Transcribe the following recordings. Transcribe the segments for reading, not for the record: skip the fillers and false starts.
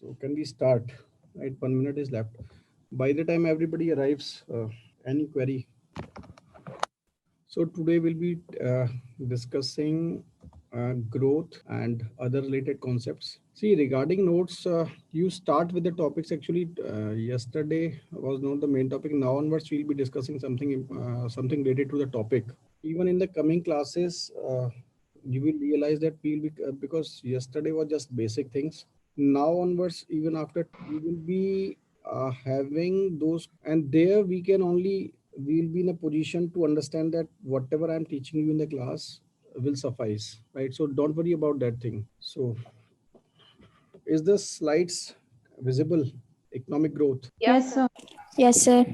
So can we start? Right, 1 minute is left. By the time everybody arrives, any query? So today we'll be discussing growth and other related concepts. See, regarding notes, you start with the topics. Actually, yesterday was not the main topic. Now onwards, we'll be discussing something related to the topic. Even in the coming classes, you will realize that we'll be because yesterday was just basic things. Now onwards, even after, we will be having those, and there we can only, we'll be in a position to understand that whatever I'm teaching you in the class will suffice, right? So don't worry about that thing. So is the slides visible? Economic growth, Yes, sir. Yes, sir.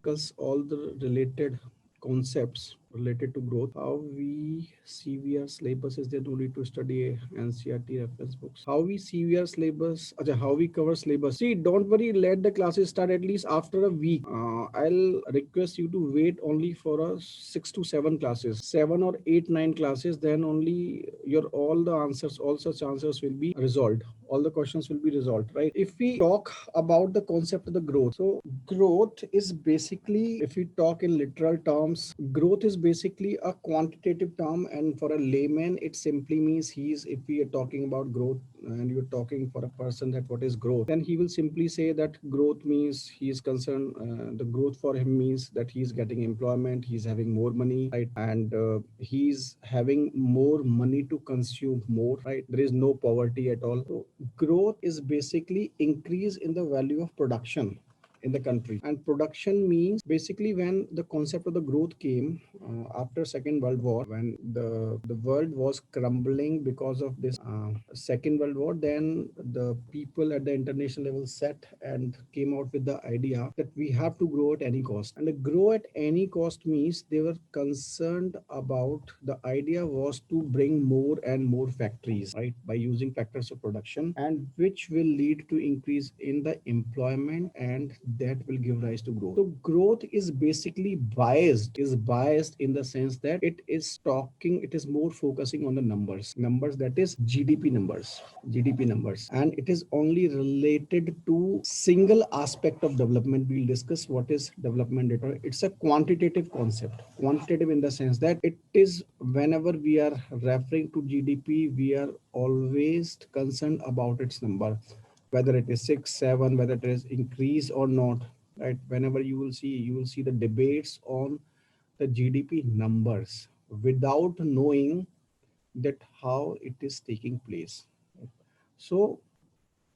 because all the related concepts related to growth, how we CVR syllabus is there, no need to study NCRT reference books. How we CVR syllabus, how we cover syllabus. See, don't worry, let the classes start at least after a week. I'll request you to wait only for a 6 to 7 classes, 7 or 8, 9 classes. Then only your all the answers, all such answers will be resolved. All the questions will be resolved, right? If we talk about the concept of the growth, so growth is basically, if we talk in literal terms, growth is basically a quantitative term, and for a layman it simply means, he's, if we are talking about growth and you're talking for a person that what is growth, then he will simply say that growth means he is concerned, the growth for him means that he's getting employment, he's having more money, right? And he's having more money to consume more, right? There is no poverty at all. So growth is basically increase in the value of production in the country. And production means basically, when the concept of the growth came after Second World War, when the world was crumbling because of this Second World War, then the people at the international level sat and came out with the idea that we have to grow at any cost. And the grow at any cost means they were concerned about, the idea was to bring more and more factories, right, by using factors of production, and which will lead to increase in the employment, and that will give rise to growth. So growth is basically biased in the sense that it is more focusing on the numbers, that is GDP numbers, and it is only related to single aspect of development. We'll discuss what is development later. It's a quantitative concept, quantitative in the sense that it is, whenever we are referring to GDP, we are always concerned about its number, whether it is 6 7, whether it is increase or not, right? Whenever you will see the debates on the GDP numbers without knowing that how it is taking place. So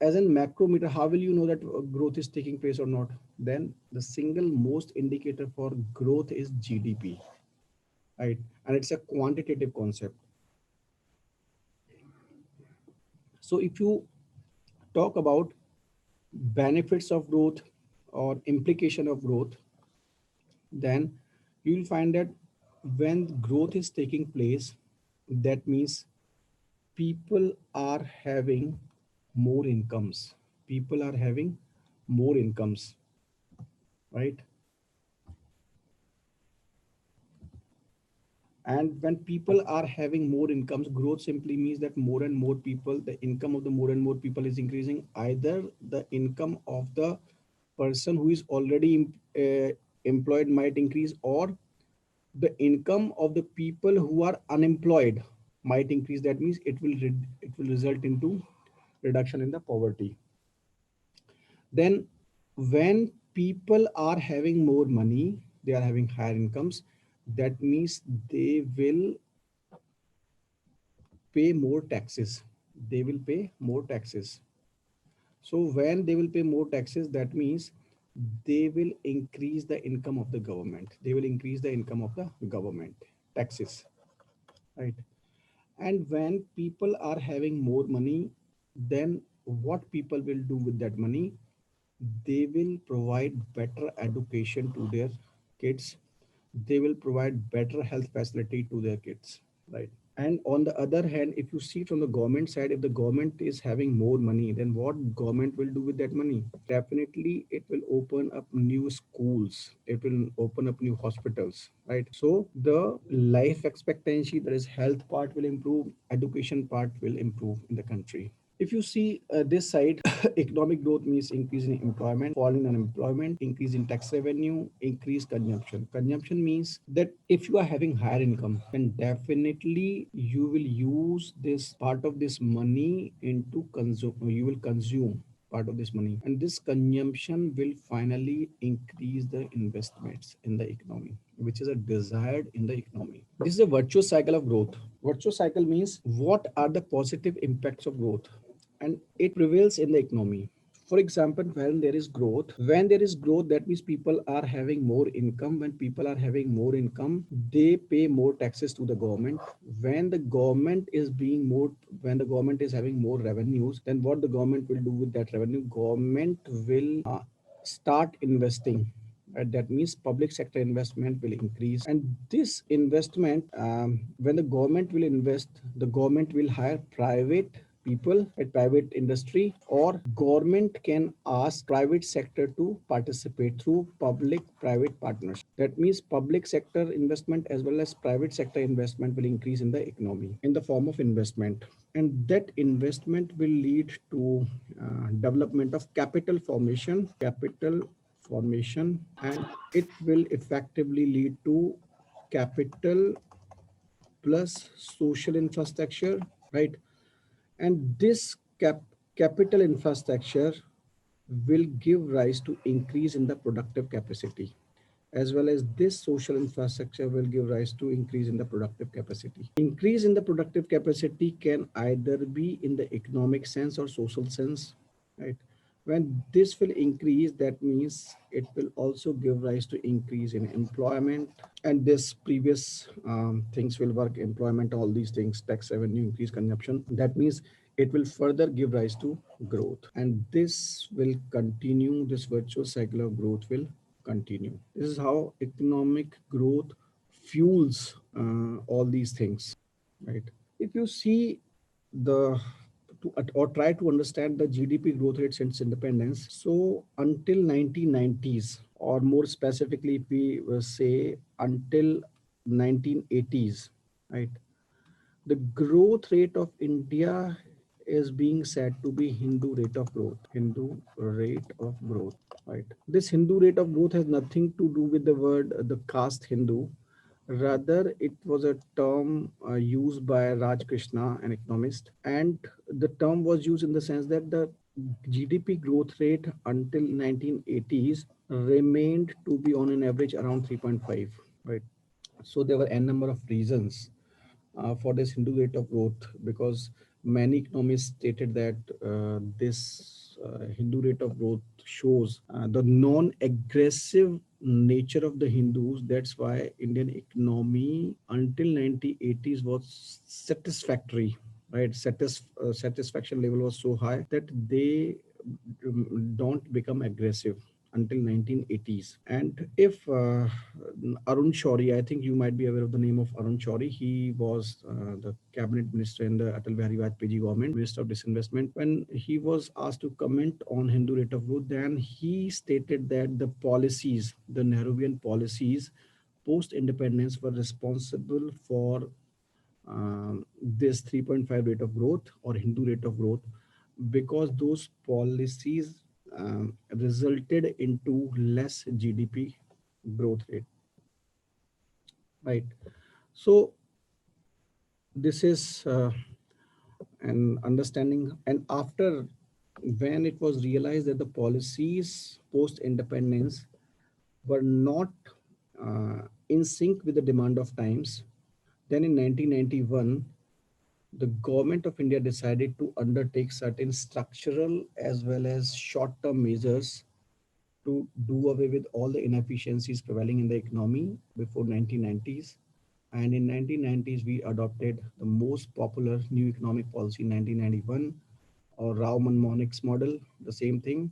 as in macrometer, how will you know that growth is taking place or not? Then the single most indicator for growth is GDP, right? And it's a quantitative concept. So if you talk about benefits of growth or implication of growth, then you will find that when growth is taking place, that means people are having more incomes. People are having more incomes, right? And when people are having more incomes, growth simply means that more and more people, the income of the more and more people is increasing. Either the income of the person who is already employed might increase, or the income of the people who are unemployed might increase. That means it will result into reduction in the poverty. Then when people are having more money, they are having higher incomes, that means they will pay more taxes. They will pay more taxes. So when they will pay more taxes, that means they will increase the income of the government. They will increase the income of the government, taxes, right? And when people are having more money, then what people will do with that money? They will provide better education to their kids. They will provide better health facility to their kids, right? And on the other hand, if you see from the government side, if the government is having more money, then what government will do with that money? Definitely, it will open up new schools. It will open up new hospitals, right? So the life expectancy, that is health part, will improve, education part will improve in the country. If you see this side, economic growth means increase in employment, fall in unemployment, increase in tax revenue, increase consumption. Consumption means that if you are having higher income, then definitely you will use this part of this money into consume. You will consume part of this money, and this consumption will finally increase the investments in the economy, which is a desired in the economy. This is a virtuous cycle of growth. Virtuous cycle means what are the positive impacts of growth, and it prevails in the economy. For example, when there is growth, that means people are having more income. When people are having more income, they pay more taxes to the government. when the government is being more when the government is having more revenues, then what the government will do with that revenue? Government will start investing. That means public sector investment will increase, and this investment, when the government will invest, the government will hire private people at private industry, or government can ask private sector to participate through public private partnership. That means public sector investment as well as private sector investment will increase in the economy in the form of investment, and that investment will lead to development of capital formation, and it will effectively lead to capital plus social infrastructure, right? And this capital infrastructure will give rise to increase in the productive capacity, as well as this social infrastructure will give rise to increase in the productive capacity. Increase in the productive capacity can either be in the economic sense or social sense, right? When this will increase, that means it will also give rise to increase in employment, and this previous things will work: employment, all these things, tax revenue, increase consumption. That means it will further give rise to growth, and this will continue. This virtuous cycle of growth will continue. This is how economic growth fuels all these things, right? If you see the or try to understand the GDP growth rate since independence. So until 1990s, or more specifically, if we say until 1980s, right? The growth rate of India is being said to be Hindu rate of growth. Hindu rate of growth, right? This Hindu rate of growth has nothing to do with the word the caste Hindu. Rather, it was a term used by Raj Krishna, an economist, and the term was used in the sense that the GDP growth rate until 1980s remained to be on an average around 3.5, right? So there were n number of reasons for this Hindu rate of growth, because many economists stated that this Hindu rate of growth shows the non-aggressive nature of the Hindus. That's why Indian economy until 1980s was satisfactory, right? Satisfaction level was so high that they don't become aggressive until 1980s. And if Arun Shourie, I think you might be aware of the name of Arun Shourie. He was the cabinet minister in the Atal Bihari Vajpayee government, minister of disinvestment. When he was asked to comment on Hindu rate of growth, then he stated that the policies, the Nehruvian policies, post independence were responsible for this 3.5 rate of growth or Hindu rate of growth, because those policies resulted into less GDP growth rate, right? So this is an understanding. And after, when it was realized that the policies post independence were not in sync with the demand of times, then in 1991 the government of India decided to undertake certain structural as well as short-term measures to do away with all the inefficiencies prevailing in the economy before 1990s. And in 1990s, we adopted the most popular new economic policy in 1991, or Rao Manmohan's model, the same thing,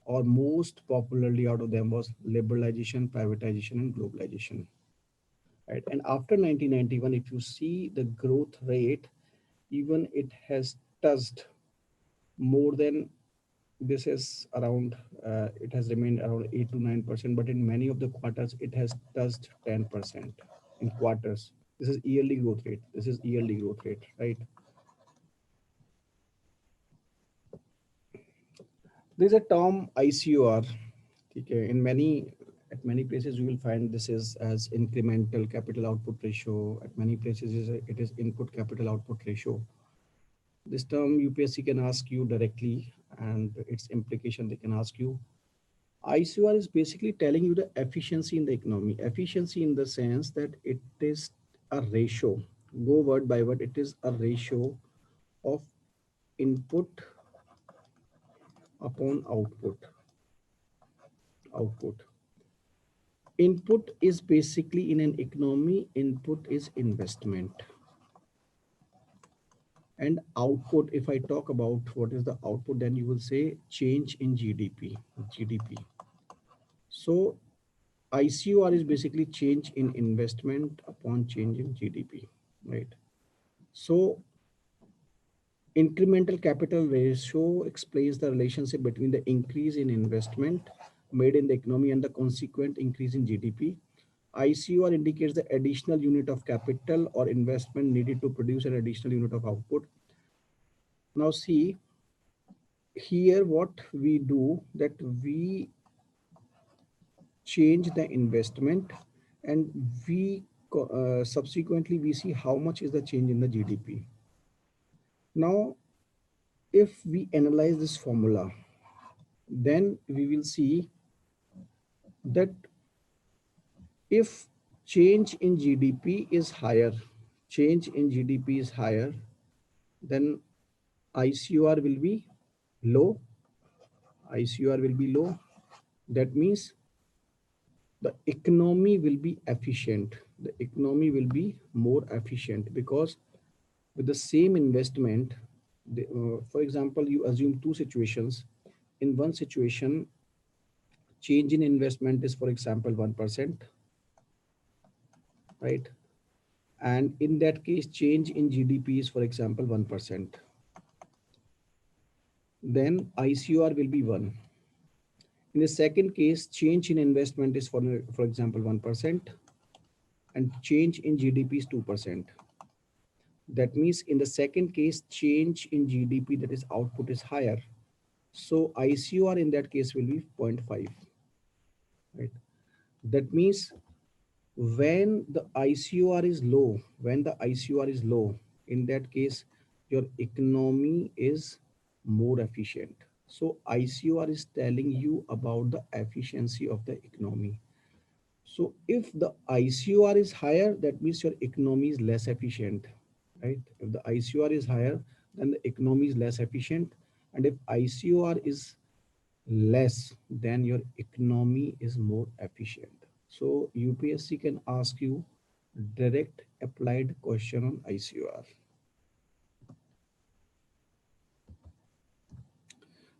or most popularly out of them was liberalization, privatization, and globalization. Right? And after 1991, if you see the growth rate, even it has touched more than, this is around, it has remained around 8 to 9%, but in many of the quarters it has touched 10% in quarters. This is yearly growth rate. This is yearly growth rate, right? There's a term ICOR. Okay, in many at many places you will find this is as incremental capital output ratio. At many places it is input capital output ratio. This term UPSC can ask you directly, and its implication they can ask you. ICOR is basically telling you the efficiency in the economy. Efficiency in the sense that it is a ratio. Go word by word. It is a ratio of input upon output. Output. Input is basically in an economy. Input is investment, and output. If I talk about what is the output, then you will say change in GDP. GDP. So ICOR is basically change in investment upon change in GDP, right? So incremental capital ratio explains the relationship between the increase in investment made in the economy and the consequent increase in GDP. ICOR indicates the additional unit of capital or investment needed to produce an additional unit of output. Now see here what we do, that we change the investment, and we subsequently we see how much is the change in the GDP. Now if we analyze this formula, then we will see that if change in GDP is higher, change in GDP is higher, then ICOR will be low. ICOR will be low. That means the economy will be efficient. The economy will be more efficient because with the same investment, for example, you assume two situations. In one situation, change in investment is, for example, 1%, right? And in that case, change in GDP is, for example, 1%. Then ICOR will be 1. In the second case, change in investment is, for example, 1%, and change in GDP is 2%. That means in the second case, change in GDP, that is output, is higher. So ICOR in that case will be 0.5, right? That means when the ICOR is low, in that case, your economy is more efficient. So ICOR is telling you about the efficiency of the economy. So if the ICOR is higher, that means your economy is less efficient, right? If the ICOR is higher, then the economy is less efficient. And if ICOR is less, then your economy is more efficient. So UPSC can ask you direct applied question on ICOR.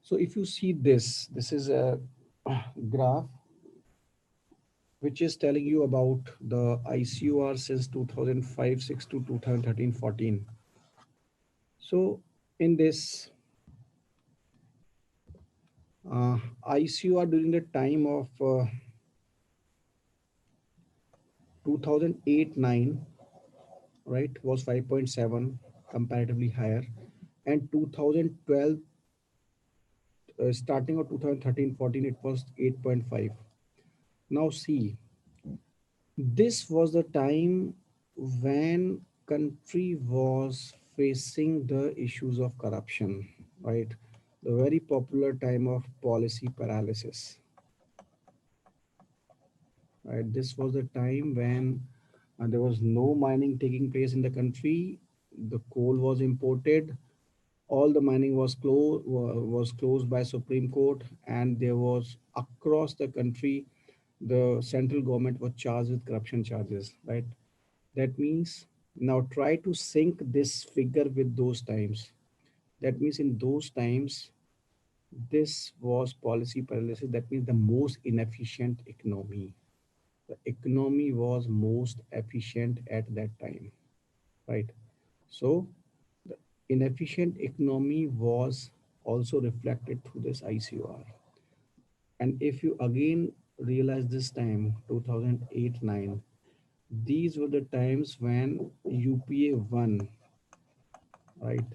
So if you see this, this is a graph which is telling you about the ICOR since 2005-6 to 2013-14. So in this ICOR during the time of 2008-9, right, was 5.7, comparatively higher, and 2012, starting of 2013-14, it was 8.5. Now see, this was the time when country was facing the issues of corruption, right? The very popular time of policy paralysis, right? This was the time when there was no mining taking place in the country. The coal was imported. All the mining was closed by Supreme Court, and there was across the country, the central government was charged with corruption charges, right? That means now try to sync this figure with those times. That means in those times, this was policy paralysis. That means the most inefficient economy. The economy was most efficient at that time, right? So the inefficient economy was also reflected through this ICOR. And if you again realize this time, 2008-9, these were the times when UPA won, right?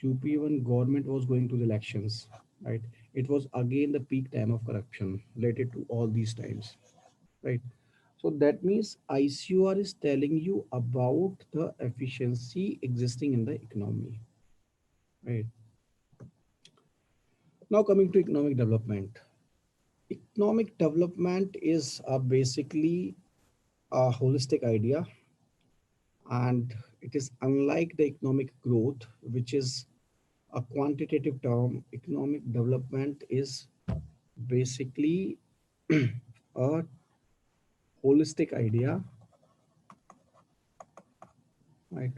UPA won, government was going to the elections. right? It was again the peak time of corruption related to all these times, right? So that means ICOR is telling you about the efficiency existing in the economy, right? Now coming to economic development. Economic development is basically a holistic idea, and it is unlike the economic growth, which is a quantitative term. Economic development is basically a holistic idea, right?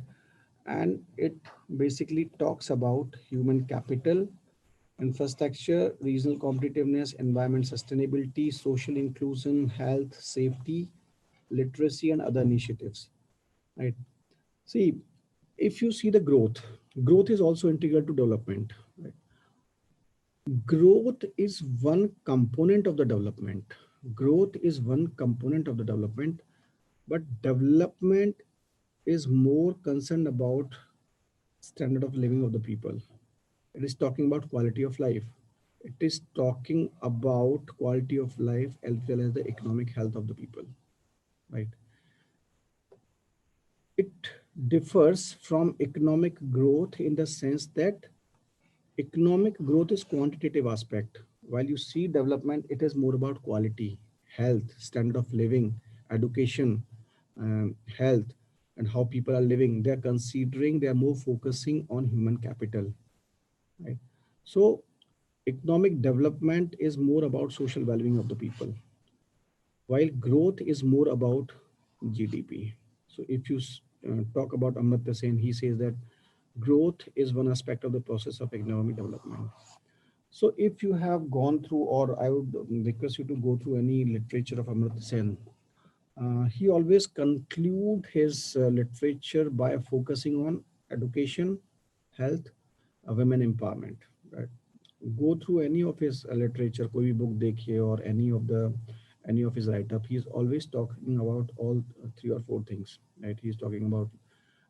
And it basically talks about human capital, infrastructure, regional competitiveness, environment sustainability, social inclusion, health, safety, literacy, and other initiatives, right? See, if you see the growth, growth is also integral to development, right? Growth is one component of the development. Growth is one component of the development, but development is more concerned about standard of living of the people. It is talking about quality of life. It is talking about quality of life as well as the economic health of the people, right? It differs from economic growth in the sense that economic growth is quantitative aspect, while you see development, it is more about quality, health, standard of living, education, health, and how people are living. They are considering, they are more focusing on human capital, right? So economic development is more about social well-being of the people, while growth is more about GDP. So if you talk about Amartya Sen, he says that growth is one aspect of the process of economic development. So if you have gone through, or I would request you to go through any literature of Amartya Sen, he always conclude his literature by focusing on education, health, women empowerment. Right? Go through any of his literature, कोई भी book देखिए, or any of his write-up. He's always talking about all three or four things. Right? He's talking about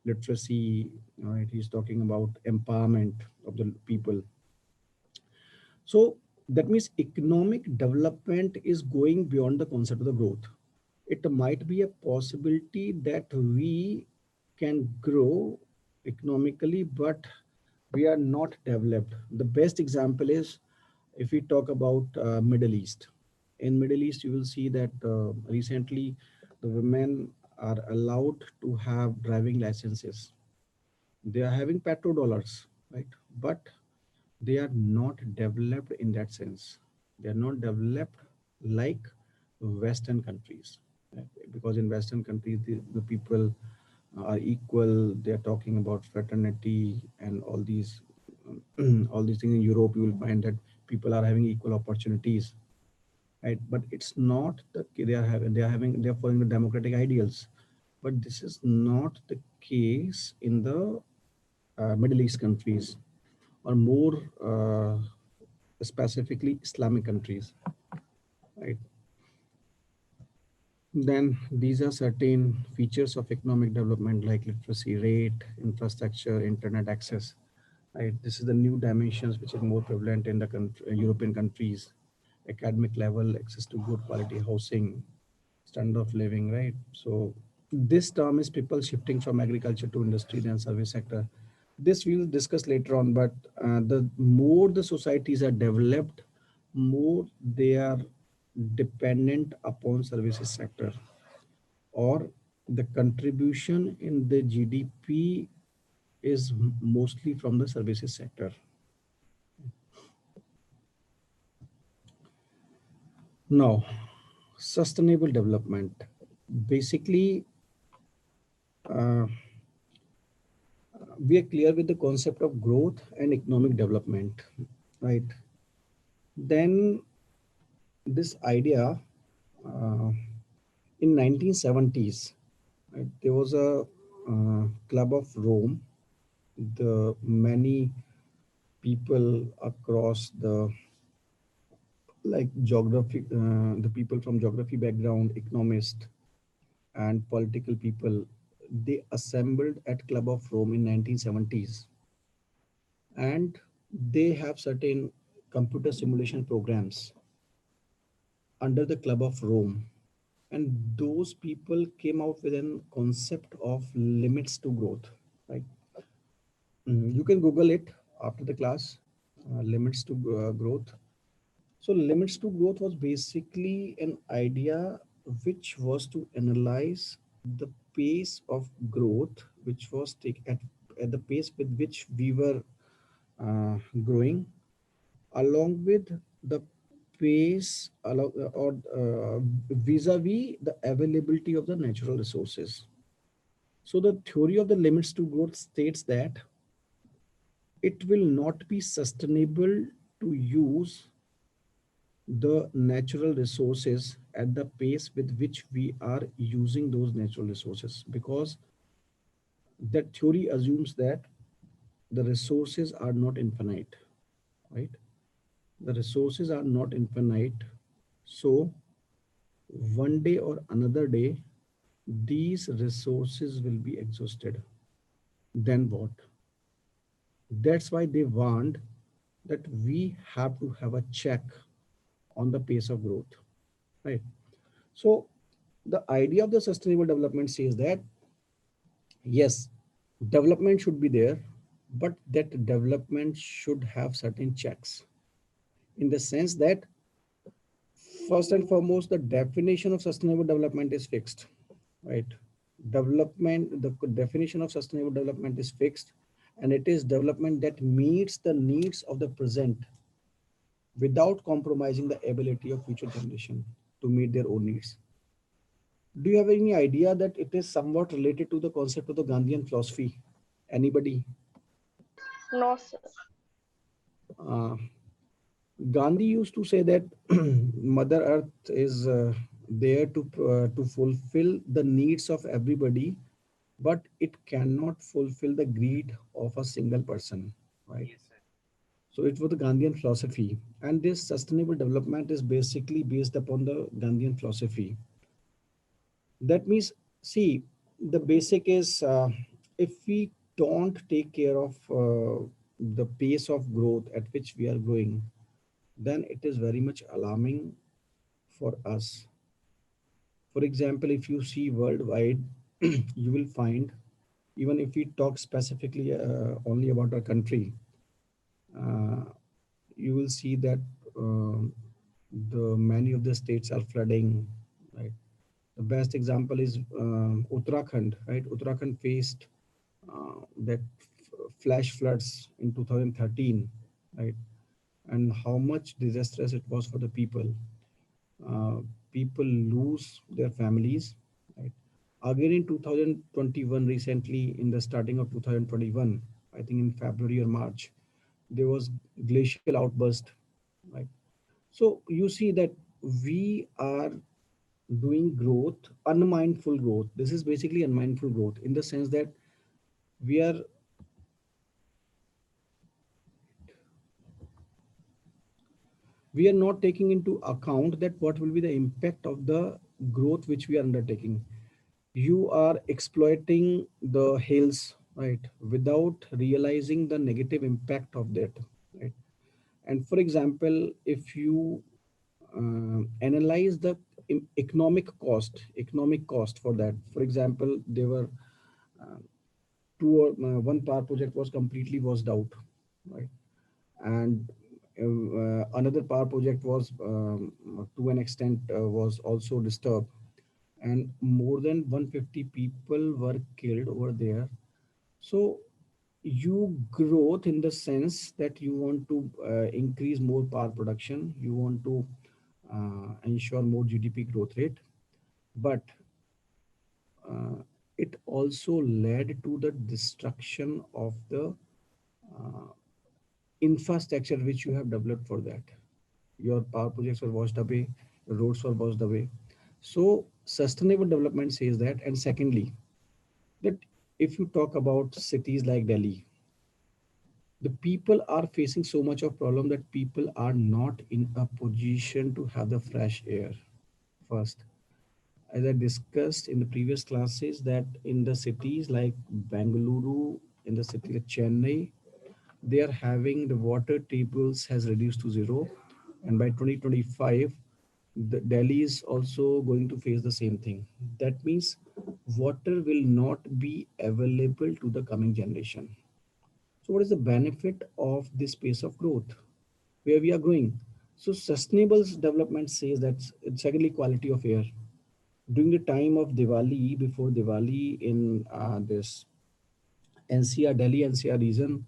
literacy. Right? He's talking about empowerment of the people. So that means economic development is going beyond the concept of the growth. It might be a possibility that we can grow economically, but we are not developed. The best example is if we talk about Middle East. In Middle East, you will see that recently the women are allowed to have driving licenses. They are having petrodollars, right? But they are not developed in that sense. They are not developed like Western countries, right? Because in Western countries, the people are equal. They are talking about fraternity and all these all these things. In Europe, you will find that people are having equal opportunities, right? But it's not the they are following the democratic ideals, but this is not the case in the Middle East countries, or more specifically Islamic countries, right? Then these are certain features of economic development like literacy rate, infrastructure, internet access, right? This is the new dimensions which is more prevalent in the European countries. Academic level, access to good quality housing, standard of living, right? So this term is people shifting from agriculture to industry and service sector. This we'll discuss later on, but the more the societies are developed, more they are dependent upon services sector, or the contribution in the GDP is mostly from the services sector. Now, sustainable development. Basically, uh, we are clear with the concept of growth and economic development, right? Then this idea, uh, in 1970s, right, there was a club of Rome. The many people across the, like geography, the people from geography background, economists, and political people, they assembled at Club of Rome in 1970s, and they have certain computer simulation programs under the Club of Rome. And those people came out with a concept of limits to growth. Right? You can Google it after the class. Limits to growth. So limits to growth was basically an idea which was to analyze the pace of growth, which was at the pace with which we were growing, along with the pace or vis-a-vis the availability of the natural resources. So the theory of the limits to growth states that it will not be sustainable to use the natural resources at the pace with which we are using those natural resources, because that theory assumes that the resources are not infinite, right? The resources are not infinite. So one day or another day, these resources will be exhausted. Then what? That's why they warned that we have to have a check on the pace of growth, right? So the idea of the sustainable development says that yes, development should be there, but that development should have certain checks, in the sense that first and foremost, the definition of sustainable development is fixed, right? The definition of sustainable development is fixed, and it is development that meets the needs of the present without compromising the ability of future generation to meet their own needs. Do you have any idea that it is somewhat related to the concept of the Gandhian philosophy? Anybody? No, sir. Uh, Gandhi used to say that Mother Earth is there to fulfill the needs of everybody, but it cannot fulfill the greed of a single person, right? So it was the Gandhian philosophy, and this sustainable development is basically based upon the Gandhian philosophy. That means, see, the basic is if we don't take care of the pace of growth at which we are growing, then it is very much alarming for us. For example, if you see worldwide, you will find, even if we talk specifically only about our country, uh, you will see that uh, the many of the states are flooding, right? The best example is Uttarakhand, right? Uttarakhand faced that flash floods in 2013, right? And how much disastrous it was for the people. Uh, People lose their families, right? Again in 2021, recently in the starting of 2021, I think in February or March, there was glacial outburst, right? So you see that we are doing growth, unmindful growth. This is basically unmindful growth in the sense that we are we are not taking into account that what will be the impact of the growth which we are undertaking. You are exploiting the hills, right, without realizing the negative impact of that, right? And for example, if you analyze the economic cost for that, for example, there were uh, one power project was completely washed out, right? And another power project was to an extent was also disturbed, and more than 150 people were killed over there. So you growth in the sense that you want to increase more power production, you want to ensure more GDP growth rate, but uh, it also led to the destruction of the uh, infrastructure which you have developed for that. Your power projects were washed away, your roads were washed away. So sustainable development says that. And secondly, that if you talk about cities like Delhi, the people are facing so much of problem that people are not in a position to have the fresh air. First, as I discussed in the previous classes, that in the cities like Bangalore, in the city of Chennai, They are having the water tables has reduced to zero, and by 2025 the Delhi is also going to face the same thing. That means water will not be available to the coming generation. So what is the benefit of this pace of growth where we are growing? So sustainable development says that, secondly, quality of air. During the time of Diwali, before Diwali in this NCR, Delhi NCR region,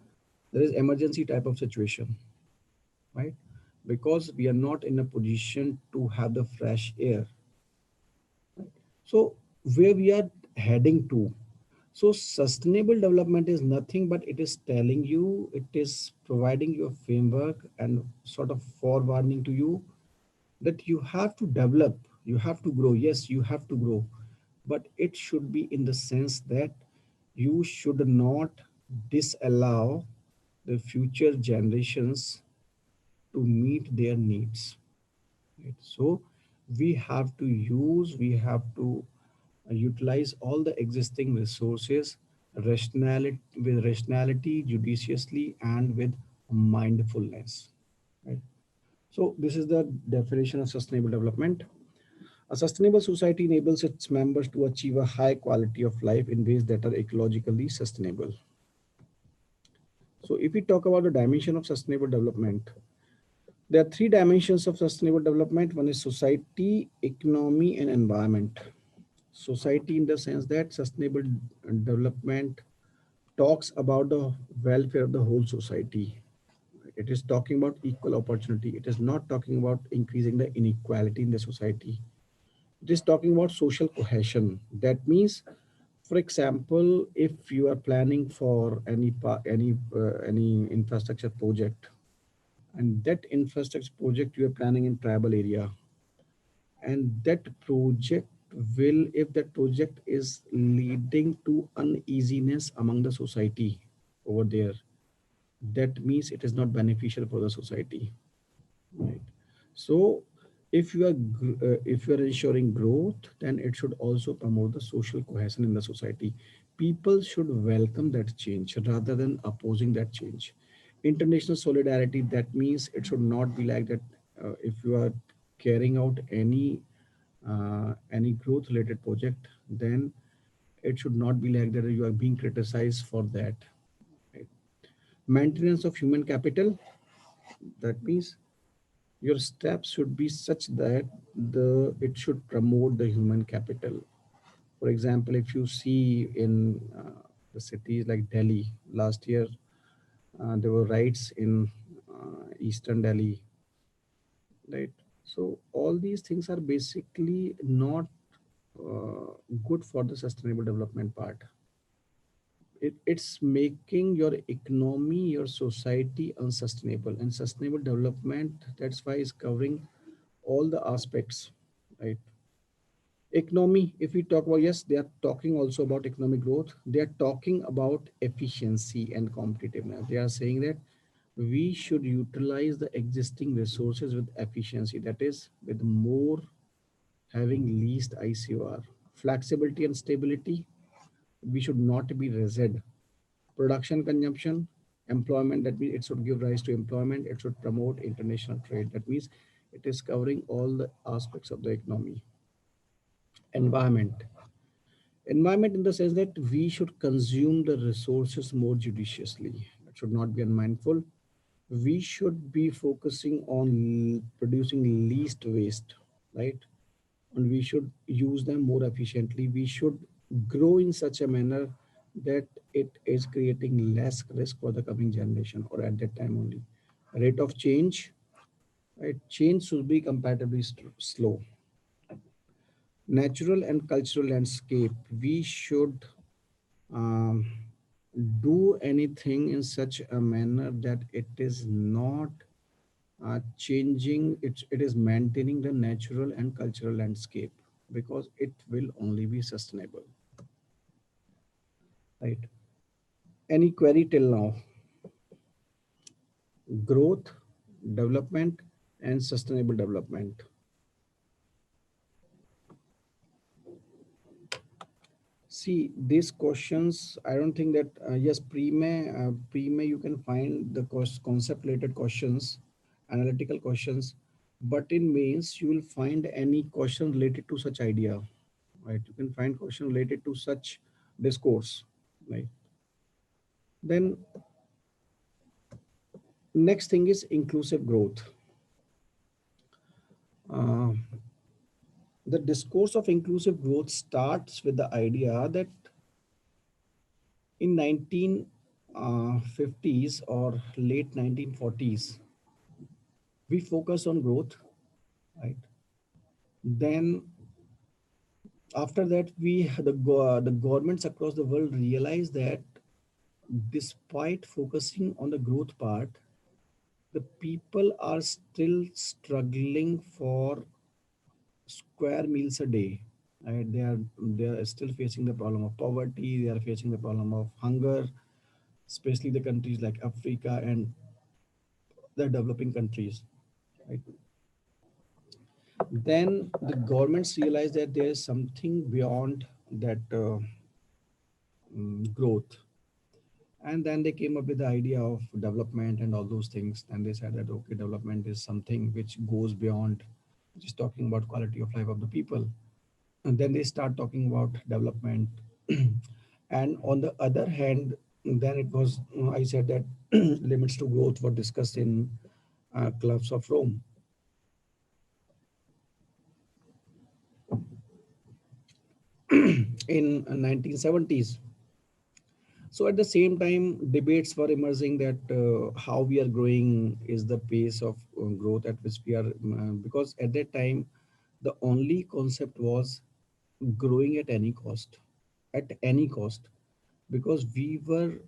there is emergency type of situation, right? Because we are not in a position to have the fresh air. So where we are heading to? So sustainable development is nothing but it is telling you, it is providing you a framework and sort of forewarning to you that you have to develop, you have to grow. Yes, you have to grow, but it should be in the sense that you should not disallow the future generations to meet their needs. Right? So we have to utilize all the existing resources rationality, judiciously, and with mindfulness. Right? So this is the definition of sustainable development. A sustainable society enables its members to achieve a high quality of life in ways that are ecologically sustainable. So if we talk about the dimension of sustainable development, there are three dimensions of sustainable development. One is society, economy, and environment. Society, in the sense that sustainable development talks about the welfare of the whole society. It is talking about equal opportunity. It is not talking about increasing the inequality in the society. It is talking about social cohesion. That means, for example, if you are planning for any infrastructure project, and that infrastructure project you are planning in tribal area, and that project will, if that project is leading to uneasiness among the society over there, that means it is not beneficial for the society, right? So if you are if you are ensuring growth, then it should also promote the social cohesion in the society. People should welcome that change rather than opposing that change. International solidarity, that means it should not be like that. If you are carrying out any growth related project, then it should not be like that you are being criticized for that, right? Maintenance of human capital, that means your steps should be such that it should promote the human capital. For example, if you see in the cities like Delhi last year, there were riots in eastern Delhi, right? So all these things are basically not good for the sustainable development part. It's making your economy, your society unsustainable. And sustainable development, that's why it's covering all the aspects, right? Economy, if we talk about, yes, they are talking also about economic growth. They are talking about efficiency and competitiveness. They are saying that we should utilize the existing resources with efficiency, that is, with more, having least ICOR. Flexibility and stability, we should not be rigid. Production, consumption, employment, that means it should give rise to employment, it should promote international trade. That means it is covering all the aspects of the economy. Environment, environment in the sense that we should consume the resources more judiciously. It should not be unmindful. We should be focusing on producing least waste, right? And we should use them more efficiently. We should grow in such a manner that it is creating less risk for the coming generation, or at that time only. Rate of change, right? Change should be comparatively slow. Natural and cultural landscape, we should um, do anything in such a manner that it is not changing, it is maintaining the natural and cultural landscape, because it will only be sustainable, right? Any query till now? Growth, development, and sustainable development. See, these questions, I don't think that, yes, pre-may you can find the concept related questions, analytical questions, but in mains you will find any question related to such idea, right? You can find question related to such discourse, right? Then next thing is inclusive growth. Uh, the discourse of inclusive growth starts with the idea that in 1950s or late 1940s, we focus on growth, right? Then after that, the governments across the world realize that despite focusing on the growth part, the people are still struggling for square meals a day. Right? They are still facing the problem of poverty. They are facing the problem of hunger, especially the countries like Africa and the developing countries. Right? Then the governments realize that there is something beyond that growth, and then they came up with the idea of development and all those things. And they said that okay, development is something which goes beyond just talking about quality of life of the people. And then they start talking about development. And on the other hand, then it was I said that limits to growth were discussed in clubs of Rome in 1970s. So at the same time, debates were emerging that how we are growing is the pace of growth at which we are, because at that time, the only concept was growing at any cost, because we were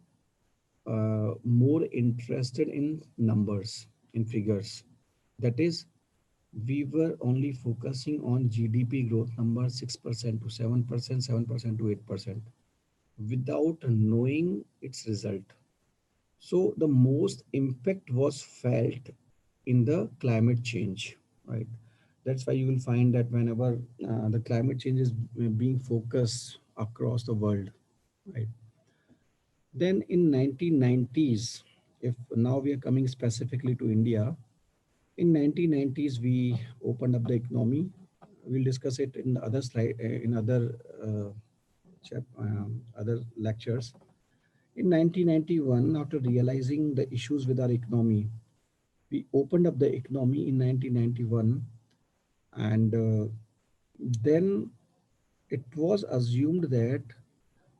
more interested in numbers, in figures. That is, we were only focusing on GDP growth number 6% to 7%, 7% to 8%, without knowing its result. So the most impact was felt in the climate change, right? That's why you will find that whenever the climate change is being focused across the world, right? Then in 1990s, if now we are coming specifically to India, in 1990s we opened up the economy. We'll discuss it in other slide, in other other lectures. In 1991, after realizing the issues with our economy, we opened up the economy in 1991, and then it was assumed that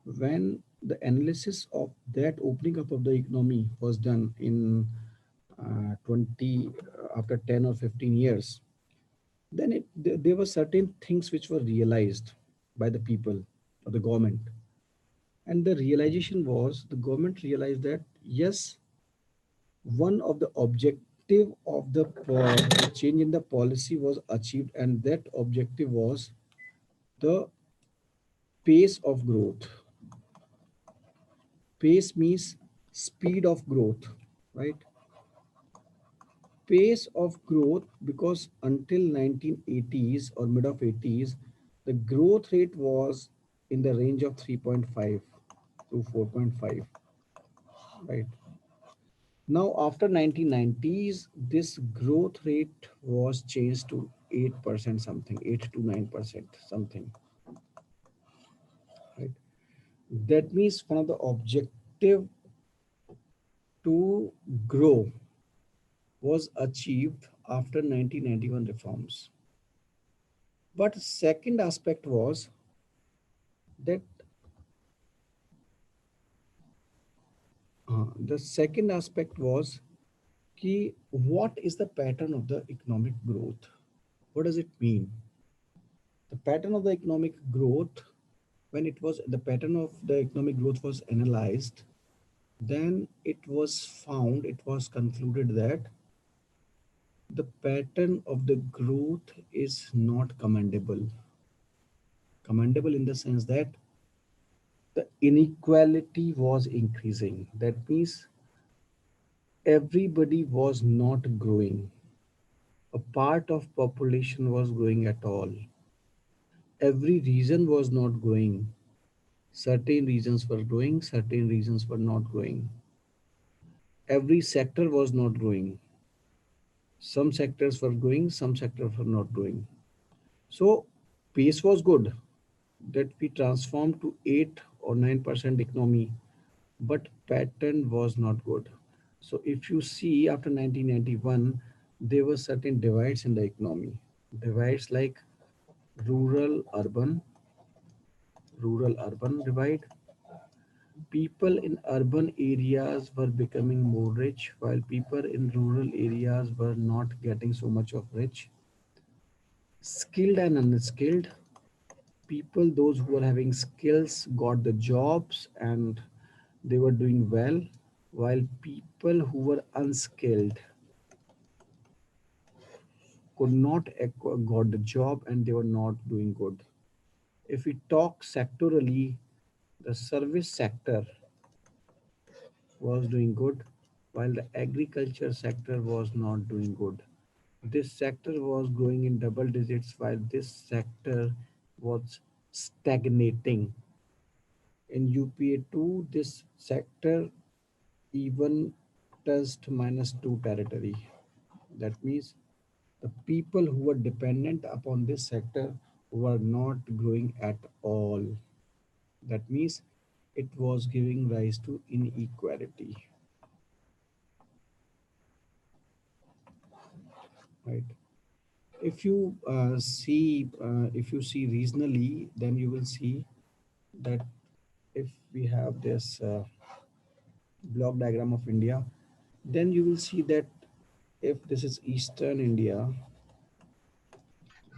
when the analysis of that opening up of the economy was done in 20 after 10 or 15 years, then there were certain things which were realized by the people or the government. And the realization was the government realized that yes, one of the objective of the change in the policy was achieved, and that objective was the pace of growth. Pace means speed of growth, right? Pace of growth, because until 1980s or mid of 80s, the growth rate was in the range of 3.5 to 4.5, right? Now, after 1990s, this growth rate was changed to 8% something, 8 to 9% something, right? That means one of the objective to grow was achieved after 1991 reforms. But second aspect was that the second aspect was ki what is the pattern of the economic growth? What does it mean? The pattern of the economic growth, when it was the pattern of the economic growth was analyzed, then it was concluded that the pattern of the growth is not commendable. Commendable in the sense that the inequality was increasing. That means everybody was not growing. A part of population was growing at all. Every region was not growing. Certain regions were growing, certain regions were not growing. Every sector was not growing. Some sectors were growing, some sectors were not growing. So pace was good that we transformed to 8 or 9% economy, but pattern was not good. So if you see after 1991, there were certain divides in the economy. Divides like rural urban, rural urban divide. People in urban areas were becoming more rich while people in rural areas were not getting so much of rich. Skilled and unskilled people, those who were having skills got the jobs and they were doing well, while people who were unskilled could not got the job and they were not doing good. If we talk sectorally, the service sector was doing good while the agriculture sector was not doing good. This sector was growing in double digits while this sector was stagnating. In UPA2, this sector even touched -2 territory. That means the people who were dependent upon this sector were not growing at all. That means it was giving rise to inequality, right? If you see regionally, then you will see that if we have this block diagram of India, then you will see that if this is Eastern India,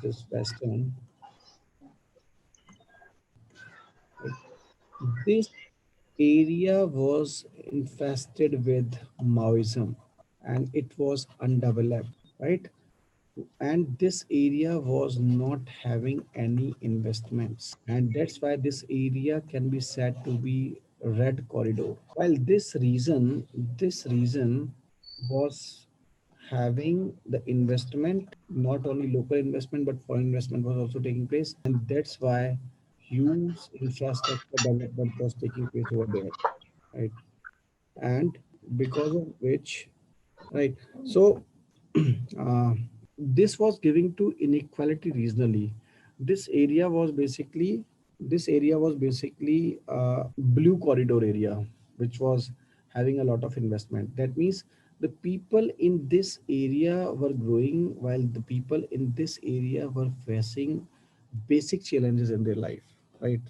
this is Western, right? This area was infested with Maoism and it was undeveloped, right? And this area was not having any investments, and that's why this area can be said to be red corridor. While this region was having the investment, not only local investment but foreign investment was also taking place, and that's why huge infrastructure development was taking place over there, right? And because of which, right, so uh, this was giving to inequality regionally. This area was basically blue corridor area, which was having a lot of investment. That means the people in this area were growing while the people in this area were facing basic challenges in their life, right?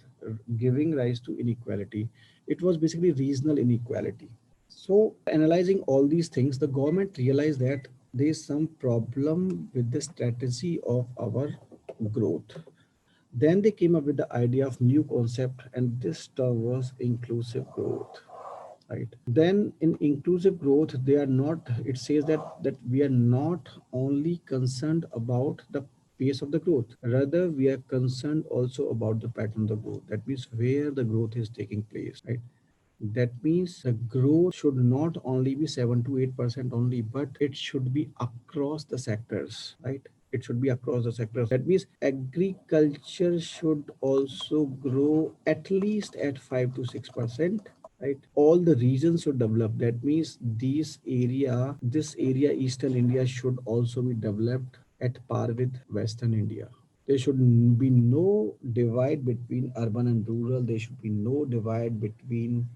Giving rise to inequality. It was basically regional inequality. So, analyzing all these things, the government realized that there is some problem with the strategy of our growth. Then they came up with the idea of new concept, and this term was inclusive growth. Right. Then in inclusive growth, they are not. It says that we are not only concerned about the pace of the growth. Rather, we are concerned also about the pattern of the growth. That means where the growth is taking place. Right. That means the growth should not only be 7 to 8% only, but it should be across the sectors, right? It should be across the sectors. That means agriculture should also grow at least at 5 to 6%, right? All the regions should develop. That means this area, Eastern India, should also be developed at par with Western India. There should be no divide between urban and rural. There should be no divide between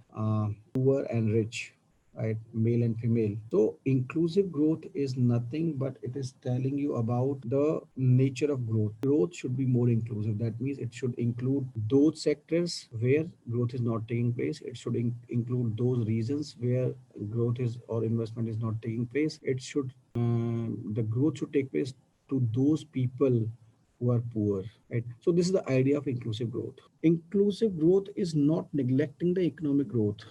poor and rich, right? Male and female. So, inclusive growth is nothing but it is telling you about the nature of growth. Growth should be more inclusive. That means it should include those sectors where growth is not taking place. It should include those regions where growth is or investment is not taking place. The growth should take place to those people who are poor, right? So this is the idea of inclusive growth. Inclusive growth is not neglecting the economic growth.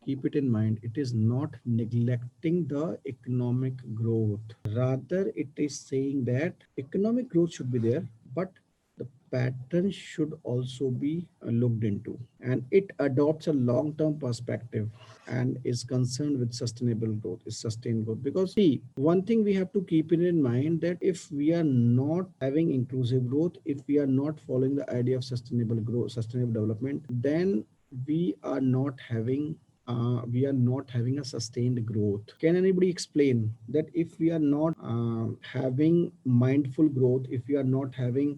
Keep it in mind. It is not neglecting the economic growth. Rather, it is saying that economic growth should be there, but the pattern should also be looked into, and it adopts a long-term perspective and is concerned with sustainable growth, is sustained growth. Because see, one thing we have to keep it in mind, that if we are not having inclusive growth, if we are not following the idea of sustainable growth, sustainable development, then we are not having a sustained growth. Can anybody explain that if we are not having mindful growth, if we are not having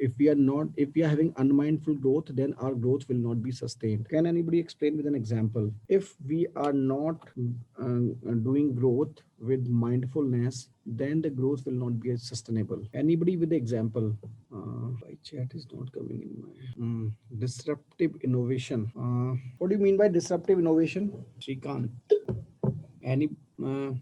if we are having unmindful growth, then our growth will not be sustained. Can anybody explain with an example? If we are not doing growth with mindfulness, then the growth will not be sustainable. Anybody with the example? My chat is not coming in my disruptive innovation. What do you mean by disruptive innovation? Shrikant. Any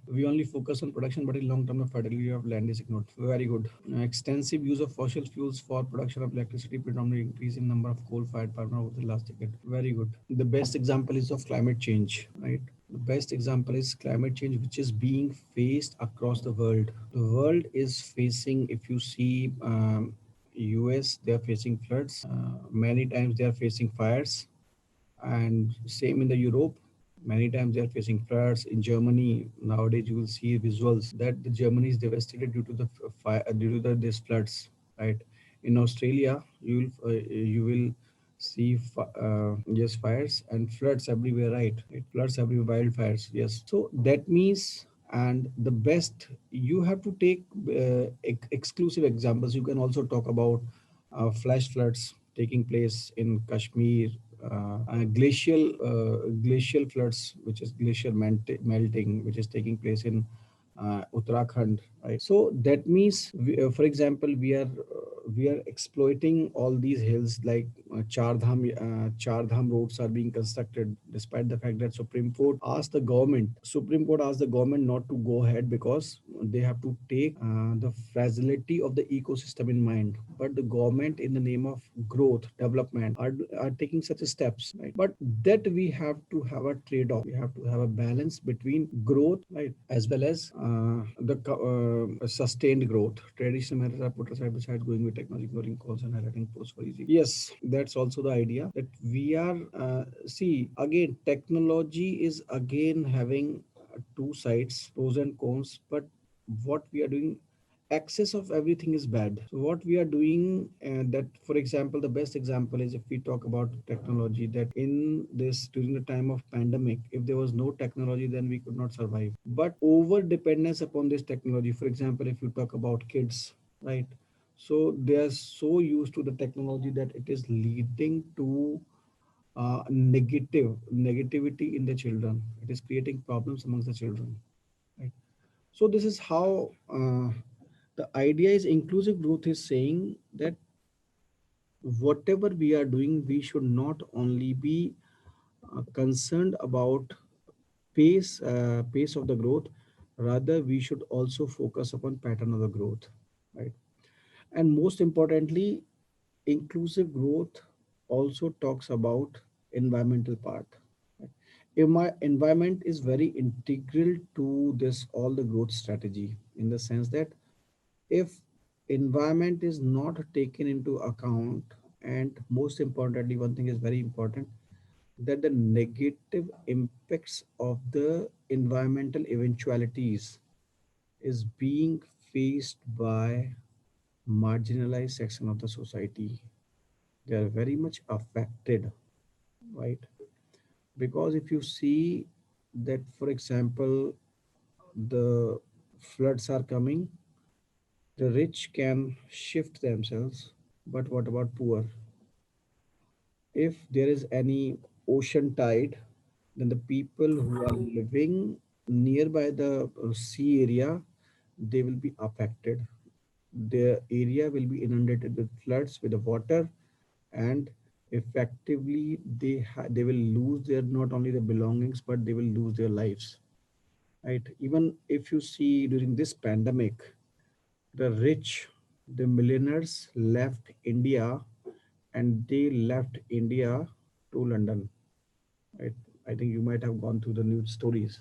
we only focus on production, but in long term, the fertility of land is ignored. Very good. Extensive use of fossil fuels for production of electricity, predominantly increase in number of coal-fired power over the last decade. Very good. The best example is of climate change, right? The best example is climate change, which is being faced across the world. The world is facing, if you see, US, they are facing floods. Many times they are facing fires, and same in the Europe. Many times they are facing floods. In Germany nowadays, you will see visuals that the Germany is devastated due to the fire, due to these floods, right? In Australia, you will see yes, fires and floods everywhere, right? Floods everywhere, wildfires, yes. So that means, and the best, you have to take exclusive examples. You can also talk about flash floods taking place in Kashmir, glacial floods, which is glacier melting, which is taking place in Uttarakhand, right? So that means, for example, we are exploiting all these hills, like Char Dham roads are being constructed, despite the fact that Supreme Court asked the government not to go ahead, because they have to take the fragility of the ecosystem in mind. But the government, in the name of growth, development, are taking such steps, right? But that we have to have a trade-off. We have to have a balance between growth, right, as well as sustained growth. Traditional methods are put aside beside going with technology, ignoring calls and highlighting posts for easy. Yes, that's also the idea, that we are see, again, technology is again having two sides, pros and cons. But what we are doing, excess of everything is bad. So what we are doing, that, for example, the best example is, if we talk about technology, that in this, during the time of pandemic, if there was no technology, then we could not survive. But over dependence upon this technology, for example, if you talk about kids, right? So they are so used to the technology that it is leading to negativity in the children. It is creating problems amongst the children, right? So this is how the idea is, inclusive growth is saying that whatever we are doing, we should not only be concerned about pace of the growth, rather we should also focus upon pattern of the growth, right? And most importantly, inclusive growth also talks about environmental part. Right? My environment is very integral to this all the growth strategy, in the sense that if environment is not taken into account, and most importantly, one thing is very important, that the negative impacts of the environmental eventualities is being faced by marginalized section of the society. They are very much affected, right? Because if you see that, for example, the floods are coming, the rich can shift themselves, but what about poor? If there is any ocean tide, then the people who are living nearby the sea area, they will be affected. Their area will be inundated with floods, with the water, and effectively they will lose their, not only their belongings, but they will lose their lives, right? Even if you see during this pandemic, the rich, the millionaires left India, and they left India to London, right? I think you might have gone through the news stories,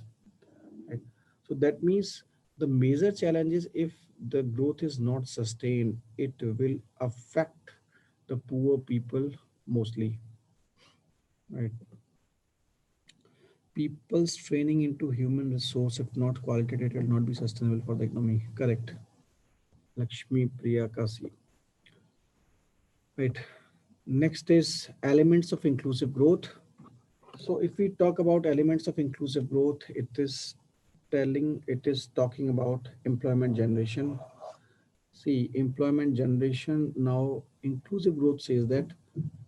right? So that means The major challenge is if the growth is not sustained, it will affect the poor people mostly, right? People's training into human resource, if not qualitative, it will not be sustainable for the economy. Correct. Lakshmi Priya Kasi. Right. Next is elements of inclusive growth. So if we talk about elements of inclusive growth, it is talking about employment generation. See, employment generation now, inclusive growth says that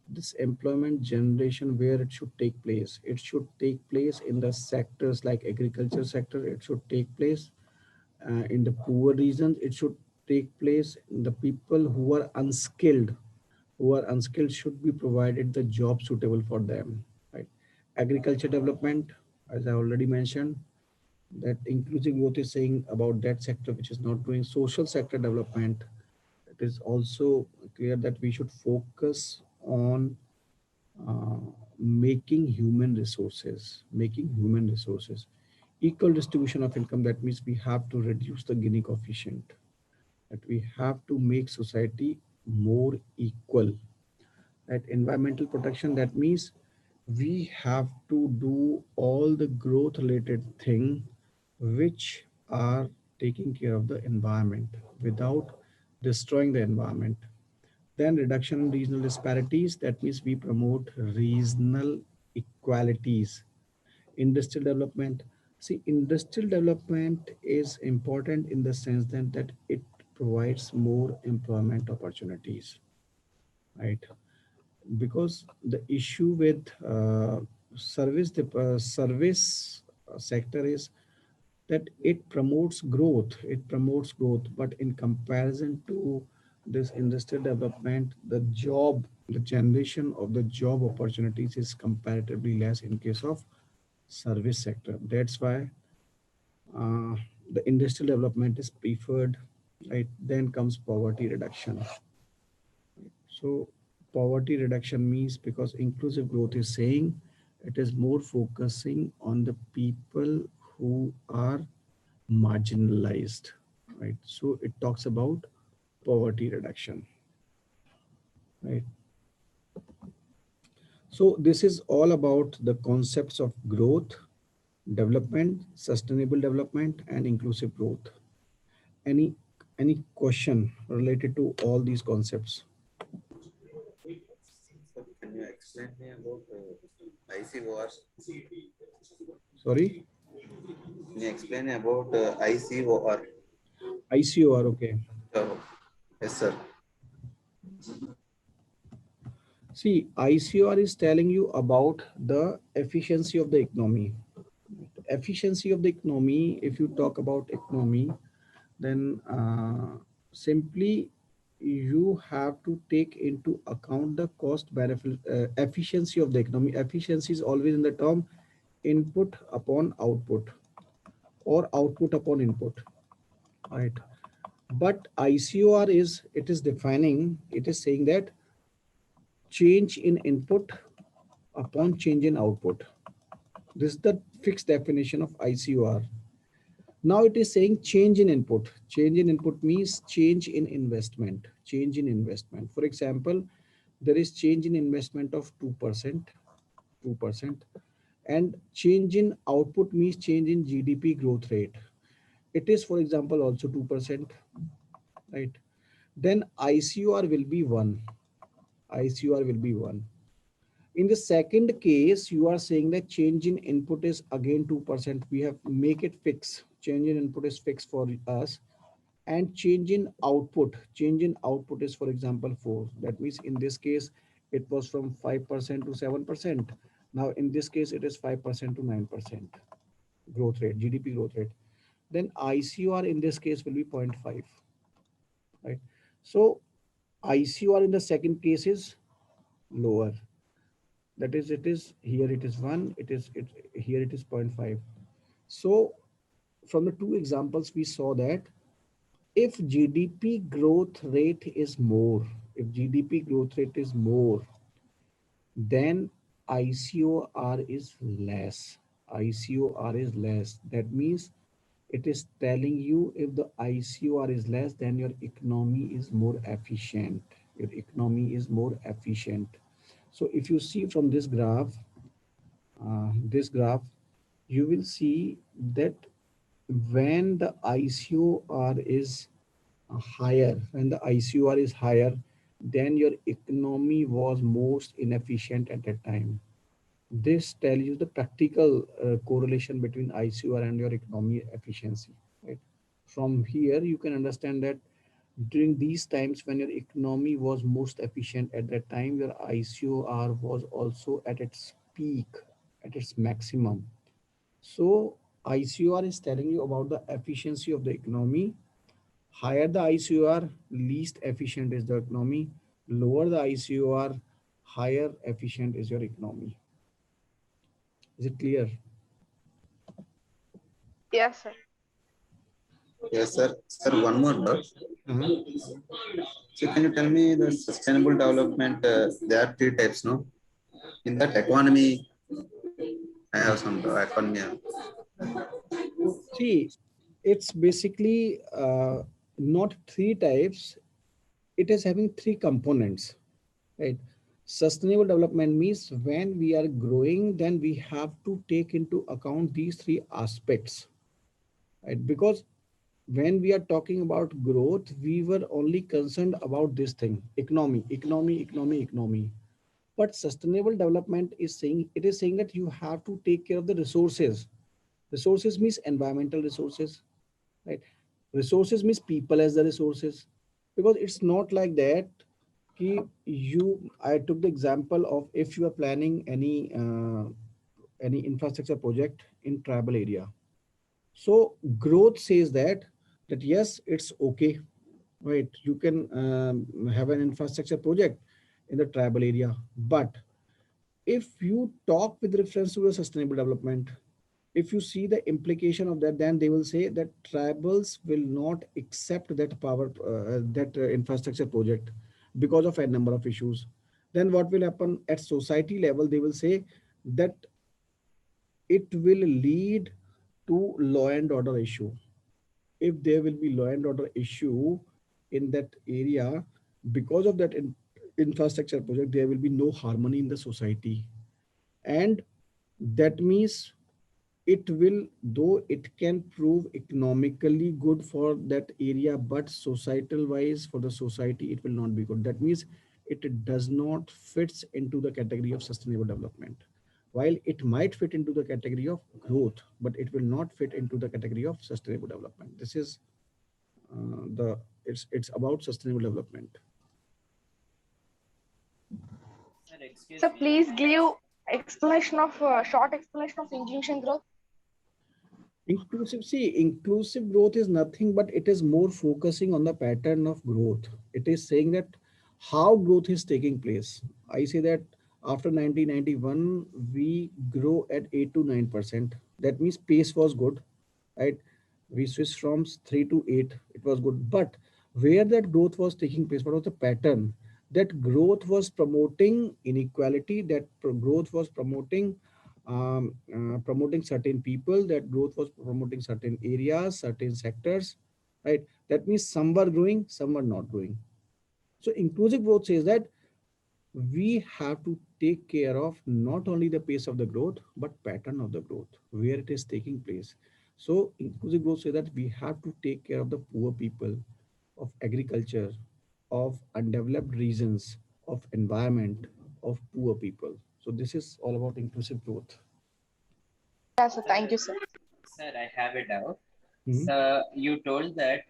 this employment generation where it should take place. It should take place in the sectors like agriculture sector. It should take place in the poor regions. It should take place in the people who are unskilled. Who are unskilled should be provided the job suitable for them. Right. Agriculture development, as I already mentioned, that inclusive growth is saying about that sector which is not doing social sector development. It is also clear that we should focus on uh, making human resources, equal distribution of income. That means we have to reduce the Gini coefficient, that we have to make society more equal. At environmental protection, that means we have to do all the growth related thing which are taking care of the environment without destroying the environment. Then reduction in regional disparities, that means we promote regional equalities. Industrial development, see, industrial development is important in the sense that it provides more employment opportunities, right? Because the issue with service sector is that it promotes growth, but in comparison to this industrial development, the generation of the job opportunities is comparatively less in case of service sector. That's why uh, the industrial development is preferred, right? Then comes poverty reduction. So poverty reduction means, because inclusive growth is saying, it is more focusing on the people who are marginalized, right? So it talks about poverty reduction, right? So this is all about the concepts of growth, development, sustainable development, and inclusive growth. Any any question related to all these concepts? Sir, can you explain me about ICOR? Sorry, Can you explain about ICOR? ICOR. Okay. Uh, yes, sir. See, ICOR is telling you about the efficiency of the economy. Efficiency of the economy, if you talk about economy, then simply you have to take into account the cost benefit efficiency of the economy. Efficiency is always in the term input upon output or output upon input, right? But ICOR is, it is defining, it is saying that change in input upon change in output. This is the fixed definition of ICOR. Now it is saying change in input. Change in input means change in investment. Change in investment. For example, there is change in investment of 2%, 2%, and change in output means change in GDP growth rate. It is, for example, also 2%, right? Then ICOR will be 1. ICOR will be 1. In the second case, you are saying that change in input is again 2%. We have make it fixed. Change in input is fixed for us. And change in output is, for example, 4. That means in this case, it was from 5% to 7%. Now, in this case, it is 5% to 9% growth rate, GDP growth rate. Then ICOR in this case will be 0.5, right? So ICOR in the second case is lower. That is, it is here, it is 1, here it is 0.5. So from the two examples we saw that if GDP growth rate is more, if GDP growth rate is more, then ICOR is less. ICOR is less. That means It is telling you if the ICOR is less, then your economy is more efficient. Your economy is more efficient. So if you see from this graph, you will see that when the ICOR is higher, when the ICOR is higher, then your economy was most inefficient at that time. This tells you the practical correlation between ICOR and your economy efficiency. Right? From here, you can understand that during these times when your economy was most efficient at that time, your ICOR was also at its peak, at its maximum. So ICOR is telling you about the efficiency of the economy. Higher the ICOR, least efficient is the economy. Lower the ICOR, higher efficient is your economy. Is it clear? Yes, sir. Yes, sir. Sir, one more doubt. Uh-huh. So can you tell me the sustainable development? There are three types, no? In that economy, I have some economy. See, it's basically not three types. It is having three components, right? Sustainable development means when we are growing, then we have to take into account these three aspects, right? Because when we are talking about growth, we were only concerned about this thing, economy, economy, economy, economy. But sustainable development is saying, it is saying that you have to take care of the resources. Resources means environmental resources, right? Resources means people as the resources, because it's not like that कि I took the example of if you are planning any infrastructure project in tribal area. So growth says that yes, it's okay, right? You can have an infrastructure project in the tribal area, but if you talk with reference to the sustainable development, if you see the implication of that, then they will say that tribals will not accept that infrastructure project because of a number of issues. Then what will happen at society level? They will say that it will lead to law and order issue. If there will be law and order issue in that area because of that infrastructure project, there will be no harmony in the society. And that means it will, though it can prove economically good for that area, but societal wise for the society it will not be good. That means it does not fits into the category of sustainable development, while it might fit into the category of growth, but it will not fit into the category of sustainable development. This is the it's about sustainable development. Sir, excuse So me. please give explanation of short explanation of inclusion growth. Inclusive, see, inclusive growth is nothing but it is more focusing on the pattern of growth. It is saying that how growth is taking place. I say that after 1991, we grow at 8 to 9%. That means pace was good, right? We switched from 3 to 8. It was good. But where that growth was taking place, what was the pattern? That growth was promoting inequality, growth was promoting certain people, that growth was promoting certain areas, certain sectors, right? That means some were growing, some were not growing. So inclusive growth says that we have to take care of not only the pace of the growth, but pattern of the growth, where it is taking place. So inclusive growth says that we have to take care of the poor people, of agriculture, of undeveloped regions, of environment, of poor people. So this is all about inclusive growth. Yes, sir. Sir, Thank you, sir. sir, I have a doubt. Mhm. So you told that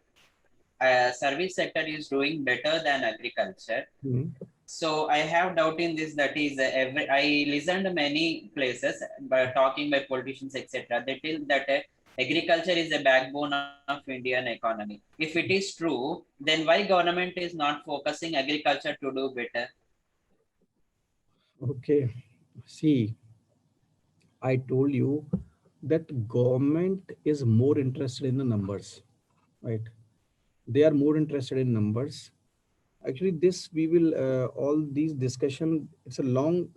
service sector is doing better than agriculture. Mhm. So I have doubt in this. That is, I listened many places, by talking by politicians, etc. They tell that agriculture is the backbone of Indian economy. If it is true, then why government is not focusing agriculture to do better? Okay. See, I told you that government is more interested in the numbers, right? They are more interested in numbers. Actually, this we will all these discussion. It's a long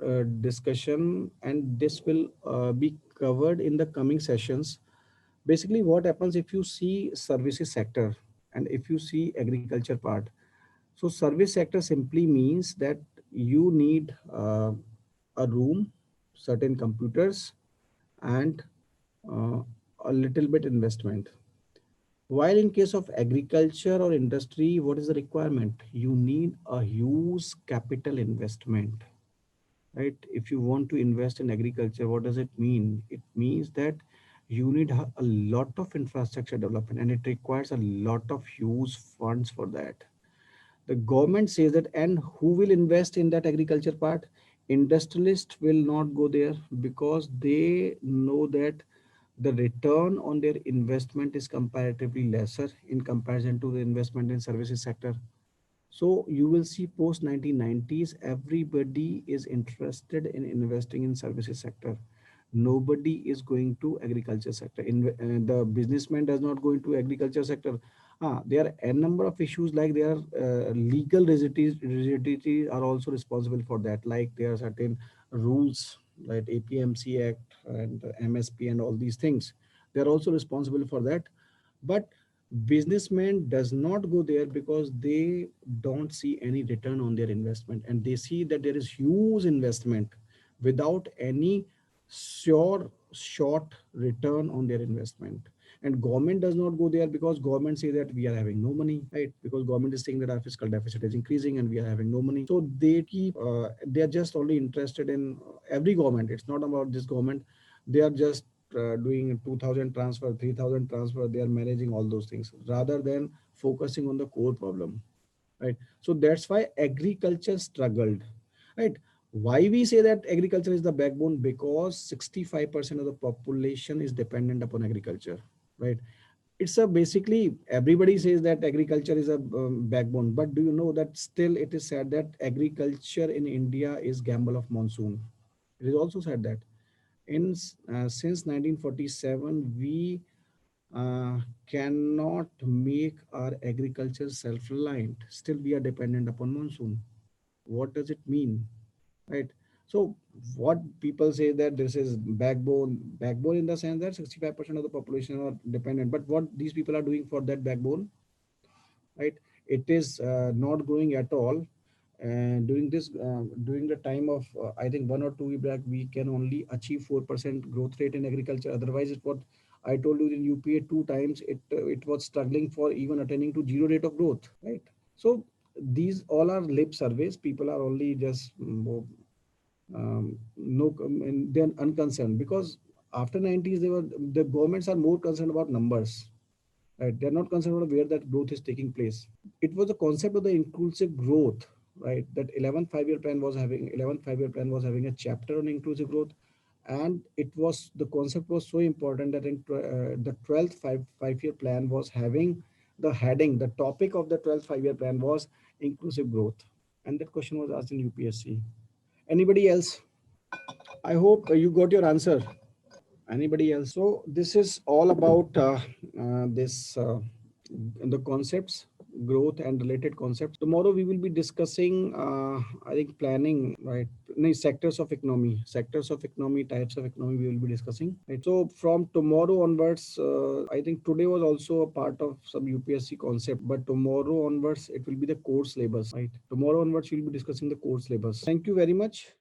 discussion, and this will be covered in the coming sessions. Basically, what happens if you see services sector and if you see agriculture part? So service sector simply means that you need a room, certain computers, and uh, a little bit investment. While in case of agriculture or industry, what is the requirement? You need a huge capital investment, right? If you want to invest in agriculture, what does it mean? It means that you need a lot of infrastructure development, and it requires a lot of huge funds for that. The government says that, and who will invest in that agriculture part? Industrialists will not go there because they know that the return on their investment is comparatively lesser in comparison to the investment in services sector. So you will see post 1990s, everybody is interested in investing in services sector. Nobody is going to agriculture sector. The businessman does not go into agriculture sector. There are a number of issues like there are legal rigidity are also responsible for that. Like there are certain rules like APMC Act and MSP and all these things. They are also responsible for that. But businessman does not go there because they don't see any return on their investment, and they see that there is huge investment without any sure short return on their investment. And government does not go there because government say that we are having no money, right? Because government is saying that our fiscal deficit is increasing and we are having no money. So they keep they are just only interested in every government. It's not about this government. They are just doing 2000 transfer, 3000 transfer. They are managing all those things rather than focusing on the core problem, right? So that's why agriculture struggled, right? Why we say that agriculture is the backbone? Because 65% of the population is dependent upon agriculture, right? It's a basically everybody says that agriculture is a backbone, but do you know that still it is said that agriculture in India is gamble of monsoon? It is also said that in since 1947 we uh, cannot make our agriculture self-reliant. Still, we are dependent upon monsoon. What does it mean, right? So, what people say that this is backbone in the sense that 65% of the population are dependent. But what these people are doing for that backbone, right? It is not growing at all. And during the time of I think 1 or 2 years back, we can only achieve 4% growth rate in agriculture. Otherwise, it's what I told you in UPA 2 times. It was struggling for even attaining to zero rate of growth, right? So these all are lip surveys. People are only just no, and they're unconcerned because after 90s, the governments are more concerned about numbers, right? They're not concerned about where that growth is taking place. It was the concept of the inclusive growth, right? That 11th 5-year plan was having a chapter on inclusive growth, and it was the concept was so important that in the 12th 5-year plan was having the heading, the topic of the 12th 5-year plan was inclusive growth, and that question was asked in UPSC. Anybody else? I hope you got your answer. Anybody else? So this is all about this the concepts, growth and related concepts. Tomorrow we will be discussing I think planning, right? No, sectors of economy, types of economy we will be discussing, right? So from tomorrow onwards, I think today was also a part of some UPSC concept, but tomorrow onwards it will be the core syllabus, right? Tomorrow onwards we'll be discussing the core syllabus. Thank you very much.